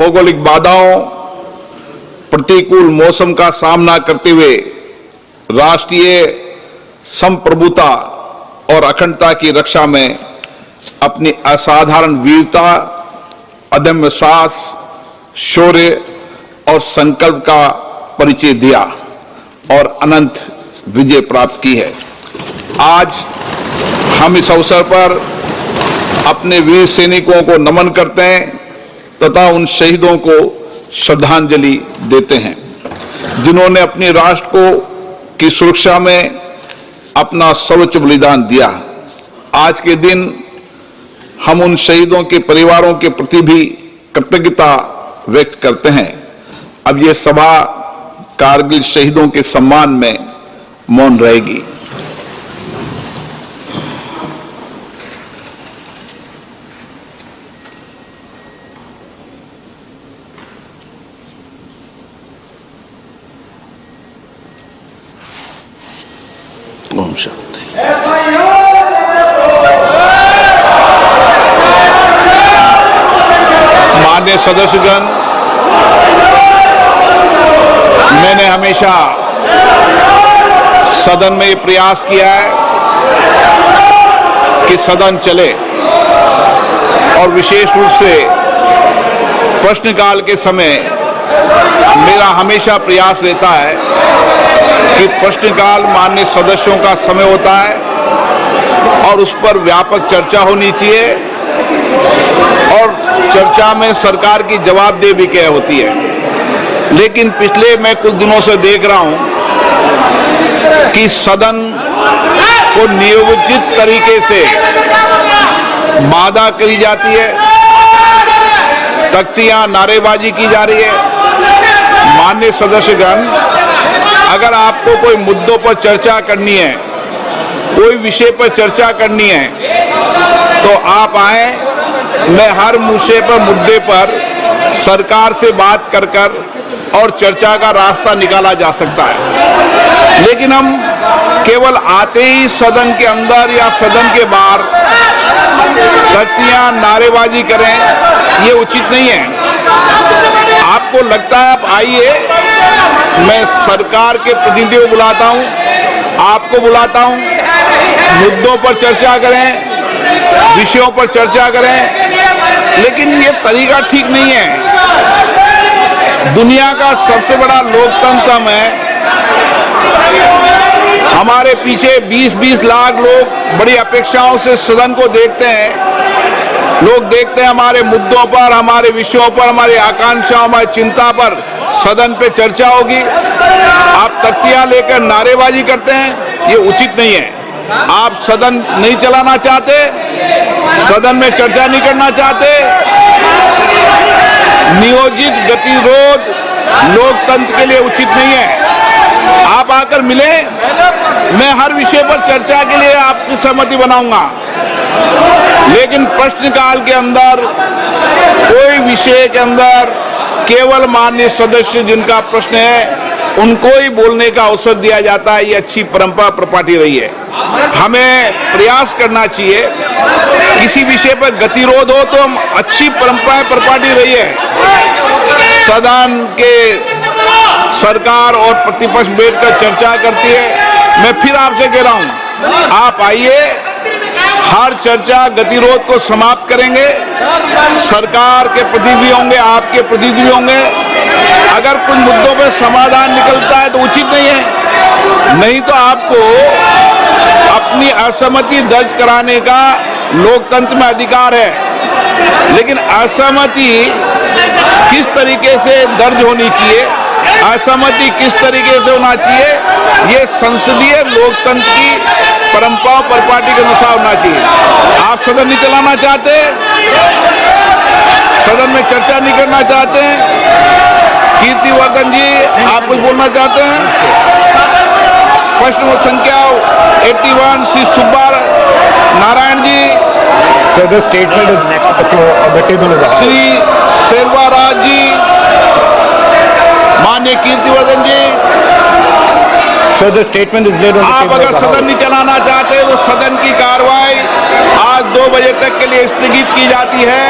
भौगोलिक बाधाओं, प्रतिकूल मौसम का सामना करते हुए राष्ट्रीय संप्रभुता और अखंडता की रक्षा में अपनी असाधारण वीरता, अदम्य साहस, शौर्य और संकल्प का परिचय दिया और अनंत विजय प्राप्त की है। आज हम इस अवसर पर अपने वीर सैनिकों को नमन करते हैं तथा उन शहीदों को श्रद्धांजलि देते हैं जिन्होंने अपने राष्ट्र को की सुरक्षा में अपना सर्वोच्च बलिदान दिया। आज के दिन हम उन शहीदों के परिवारों के प्रति भी कृतज्ञता व्यक्त करते हैं। अब ये सभा कारगिल शहीदों के सम्मान में मौन रहेगी। ओम शांति। माननीय सदस्यगण, मैंने हमेशा सदन में ये प्रयास किया है कि सदन चले और विशेष रूप से प्रश्नकाल के समय मेरा हमेशा प्रयास रहता है कि प्रश्नकाल माननीय सदस्यों का समय होता है और उस पर व्यापक चर्चा होनी चाहिए और चर्चा में सरकार की जवाबदेही भी क्या होती है। लेकिन पिछले मैं कुछ दिनों से देख रहा हूं कि सदन को नियोजित तरीके से बाधा करी जाती है, तख्तियां नारेबाजी की जा रही है। माननीय सदस्यगण, अगर आपको कोई मुद्दों पर चर्चा करनी है, कोई विषय पर चर्चा करनी है, तो आप आए। मैं हर मुद्दे पर सरकार से बात कर और चर्चा का रास्ता निकाला जा सकता है। लेकिन हम केवल आते ही सदन के अंदर या सदन के बाहर तख्तियां नारेबाजी करें, ये उचित नहीं है। आपको लगता है आप आइए, मैं सरकार के प्रतिनिधियों को बुलाता हूं, आपको बुलाता हूं, मुद्दों पर चर्चा करें, विषयों पर चर्चा करें, लेकिन ये तरीका ठीक नहीं है। दुनिया का सबसे बड़ा लोकतंत्र में हमारे पीछे 20-20 लाख लोग बड़ी अपेक्षाओं से सदन को देखते हैं। लोग देखते हैं हमारे मुद्दों पर, हमारे विषयों पर, हमारी आकांक्षाओं, हमारी चिंता पर सदन पे चर्चा होगी। आप तख्तियां लेकर नारेबाजी करते हैं, ये उचित नहीं है। आप सदन नहीं चलाना चाहते, सदन में चर्चा नहीं करना चाहते, नियोजित गतिरोध लोकतंत्र के लिए उचित नहीं है। आप आकर मिले, मैं हर विषय पर चर्चा के लिए आपकी सहमति बनाऊंगा। लेकिन प्रश्नकाल के अंदर कोई विषय के अंदर केवल माननीय सदस्य जिनका प्रश्न है उनको ही बोलने का अवसर दिया जाता है, ये अच्छी परंपरा प्रपाटी रही है। हमें प्रयास करना चाहिए, किसी विषय पर गतिरोध हो तो हम अच्छी परंपराएं प्रपाटी रही है। सदन के सरकार और प्रतिपक्ष बैठकर चर्चा करती है। मैं फिर आपसे कह रहा हूं, आप आइए, हर चर्चा गतिरोध को समाप्त करेंगे। सरकार के प्रतिनिधि होंगे, आपके प्रतिनिधि होंगे। अगर कुछ मुद्दों पर समाधान निकलता है तो उचित नहीं है, नहीं तो आपको अपनी असहमति दर्ज कराने का लोकतंत्र में अधिकार है। लेकिन असहमति किस तरीके से दर्ज होनी चाहिए, असहमति किस तरीके से होना चाहिए, ये संसदीय लोकतंत्र की परंपरा परिपाटी के अनुसार होना चाहिए। आप सदन नहीं चलाना चाहते, सदन में चर्चा नहीं करना चाहते हैं। कीर्तिवर्धन जी, आप कुछ बोलना चाहते हैं? प्रश्न संख्या 81 Shri Subba Narayan ji. So the statement is next to the table of the House. Shri Selvaraj जी, माननीय कीर्तिवर्धन जी। So the statement is laid on the आप table अगर of the सदन House. नहीं चलाना चाहते तो सदन की कार्रवाई आज 2 बजे तक के लिए स्थगित की जाती है।